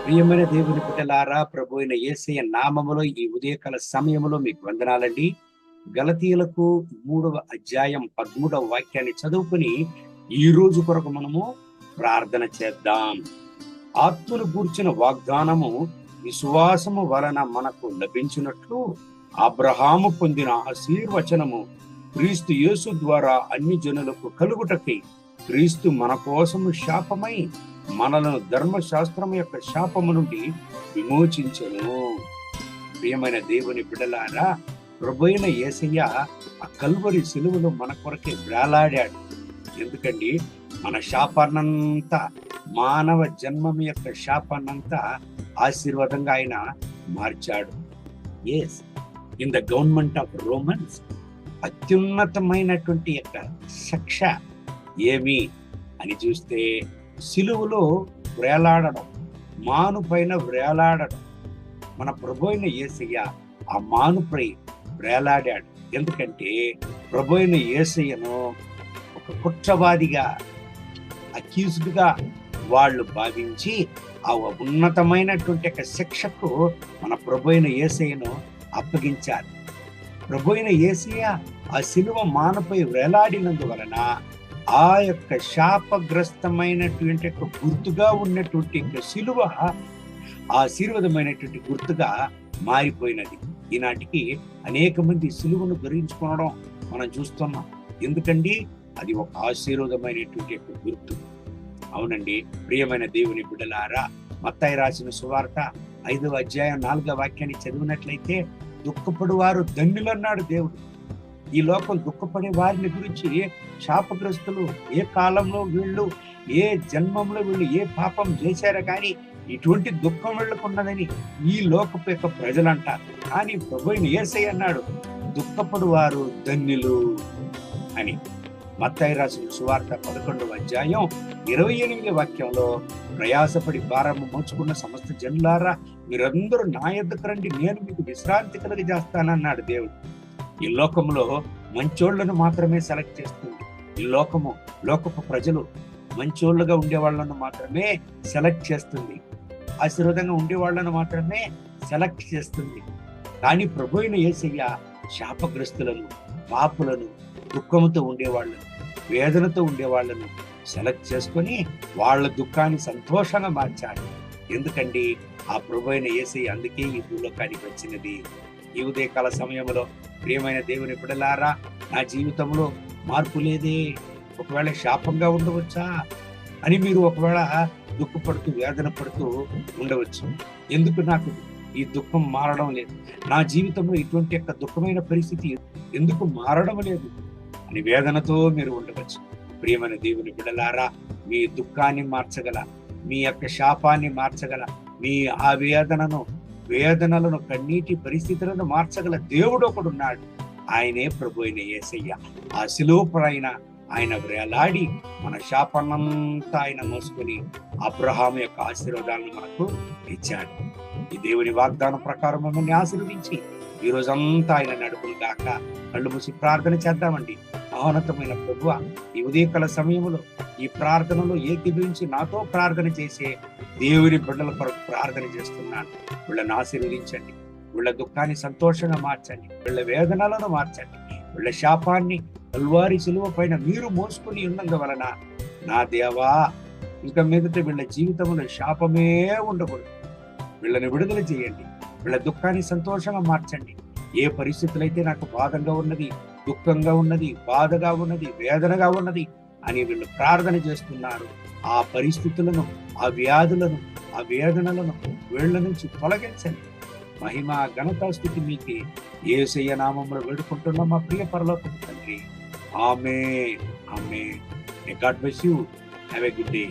ప్రియమైన దేవుని బిడ్డలారా, ప్రభు అయిన యేసయ్య నామములో ఈ ఉదయకాల సమయంలో మీకు వందనాలండి. గలతీయులకు 3వ అధ్యాయం 13వ వాక్యాన్ని చదువుకుని ఈ రోజు కొరకు మనము ప్రార్థన చేద్దాం. ఆత్మను గూర్చిన వాగ్దానము విశ్వాసము వలన మనకు లభించినట్లు అబ్రహాము పొందిన ఆశీర్వచనము క్రీస్తు యేసు ద్వారా అన్ని జనులకు కలుగుటకై క్రీస్తు మన కోసము శాపమై మనలను ధర్మశాస్త్రం యొక్క శాపము నుండి విమోచించెను. ప్రియమైన దేవుని బిడ్డలారా, ప్రభువైన యేసయ్య ఆ కల్వరి సిలువలో మన కొరకే వేలాడాడు. ఎందుకండి, మన శాపాన్నంతా, మానవ జన్మం యొక్క శాపాన్నంతా ఆశీర్వాదంగా ఆయన మార్చాడు. Yes, in the government of Romans అత్యున్నతమైనటువంటి యొక్క శిక్ష ఏమి అని చూస్తే సిలువలో వేలాడడం, మాను పైన వేలాడడం. మన ప్రభువైన యేసయ్య ఆ మానుపై వేలాడాడు. ఎందుకంటే ప్రభువైన యేసయ్యను ఒక కుట్రవాదిగా, అక్యూజ్డ్గా వాళ్ళు భావించి ఆ ఉన్నతమైనటువంటి యొక్క శిక్షకు మన ప్రభువైన యేసయ్యను అప్పగించారు. ప్రభువైన యేసయ్య ఆ సిలువ మానుపై వేలాడినందువలన ఆ యొక్క శాపగ్రస్తమైనటువంటి యొక్క గుర్తుగా ఉన్నటువంటి సిలువ ఆశీర్వాదమైనటువంటి గుర్తుగా మారిపోయినది. ఈనాటికి అనేక మంది సిలువను ధరించుకోవడం మనం చూస్తున్నాం. ఎందుకండి, అది ఒక ఆశీర్వాదమైనటువంటి యొక్క గుర్తు. అవునండి, ప్రియమైన దేవుని బిడ్డలారా, మత్తయి రాసిన సువార్త 5వ అధ్యాయం 4వ వాక్యాన్ని చదివినట్లయితే, దుఃఖపడువారు ధన్యులన్నాడు దేవుడు. ఈ లోకం దుఃఖపడే వారిని గురించి శాపగ్రస్తులు, ఏ కాలంలో వీళ్ళు, ఏ జన్మంలో వీళ్ళు ఏ పాపం చేశారో కానీ ఇటువంటి దుఃఖం వీళ్ళకున్నదని ఈ లోకపు యొక్క ప్రజలు అంటారు. కానీ ప్రభువైన యేసయ్య అన్నాడు, దుఃఖపడు వారు ధన్యులు అని. మత్తయి రాసిన సువార్త 11వ అధ్యాయం 28వ వాక్యంలో, ప్రయాసపడి భారము మోచుకున్న సమస్త జనులారా, మీరందరూ నా యొద్దకు రండి, నేను మీకు విశ్రాంతి కలుగజేస్తానన్నాడు దేవుడు. ఈ లోకంలో మంచోళ్లను మాత్రమే సెలెక్ట్ చేస్తుంది. ఈ లోకపు ప్రజలు మంచోళ్ళుగా ఉండే వాళ్ళను మాత్రమే సెలెక్ట్ చేస్తుంది, ఆశీర్వాదంగా ఉండే వాళ్ళను మాత్రమే సెలెక్ట్ చేస్తుంది. కానీ ప్రభువైన యేసయ్య శాపగ్రస్తులను, పాపులను, దుఃఖంతో ఉండేవాళ్ళను, వేదనతో ఉండేవాళ్ళను సెలెక్ట్ చేసుకొని వాళ్ళ దుఃఖాన్ని సంతోషంగా మార్చాడు. ఎందుకండి, ఆ ప్రభువైన యేసయ్య అందుకే ఈ భూలోకానికి వచ్చినది. ఈ ఉదయకాల సమయంలో ప్రియమైన దేవుని బిడ్డలారా, నా జీవితంలో మార్పు లేదే, ఒకవేళ శాపంగా ఉండవచ్చా అని మీరు ఒకవేళ దుఃఖపడుతూ, వేదన పడుతూ ఉండవచ్చు. ఎందుకు నాకు ఈ దుఃఖం మారడం లేదు, నా జీవితంలో ఇటువంటి యొక్క దుఃఖమైన పరిస్థితి ఎందుకు మారడం లేదు అని వేదనతో మీరు ఉండవచ్చు. ప్రియమైన దేవుని బిడ్డలారా, మీ దుఃఖాన్ని మార్చగల, మీ యొక్క శాపాన్ని మార్చగల, మీ ఆ వేదనలను, కన్నీటి పరిస్థితులను మార్చగల దేవుడు ఒకడు ఉన్నాడు. ఆయనే ప్రభువైన యేసయ్య. ఆ సిలువ పైన ఆయన వేలాడి మన శాపన్నంతా ఆయన మోసుకొని అబ్రహాము యొక్క ఆశీర్వాదాలను మనకు ఇచ్చాడు. ఈ దేవుని వాగ్దానం ప్రకారం మమ్మల్ని ఆశీర్వదించి ఈ రోజంతా ఆయన నడుపును గాక. కళ్ళు మూసి ప్రార్థన చేద్దామండి. మహోన్నతమైన ప్రభువా, ఈ ఉదయకాల సమయంలో ఈ ప్రార్థనలో ఏకీభవించి నాతో ప్రార్థన చేసే దేవుని బిడ్డల కొరకు ప్రార్థన చేస్తున్నాను. వీళ్ళని ఆశీర్వదించండి, వీళ్ళ దుఃఖాన్ని సంతోషంగా మార్చండి, వీళ్ళ వేదనలను మార్చండి. వీళ్ళ శాపాన్ని కల్వారి సిలువ పైన మీరు మోసుకుని ఉన్నందువలన నా దేవా, ఇంకా మీదట వీళ్ళ జీవితంలో శాపమే ఉండకూడదు. వీళ్ళని విడుదల చేయండి, వీళ్ళ దుఃఖాన్ని సంతోషంగా మార్చండి. ఏ పరిస్థితులైతే నాకు బాధగా ఉన్నది, దుఃఖంగా ఉన్నది, బాధగా ఉన్నది, వేదనగా ఉన్నది అని వీళ్ళు ప్రార్థన చేస్తున్నారు, ఆ పరిస్థితులను, ఆ వ్యాధులను, ఆ వేదనలను వీళ్ళ నుంచి తొలగించండి. మహిమ, ఘనత, స్తుతి మీకే యేసయ్య నామములో వేడుకుంటున్నాం మా ప్రియ పరలోకపు తండ్రి. Amen, amen. God bless you. Have a good day.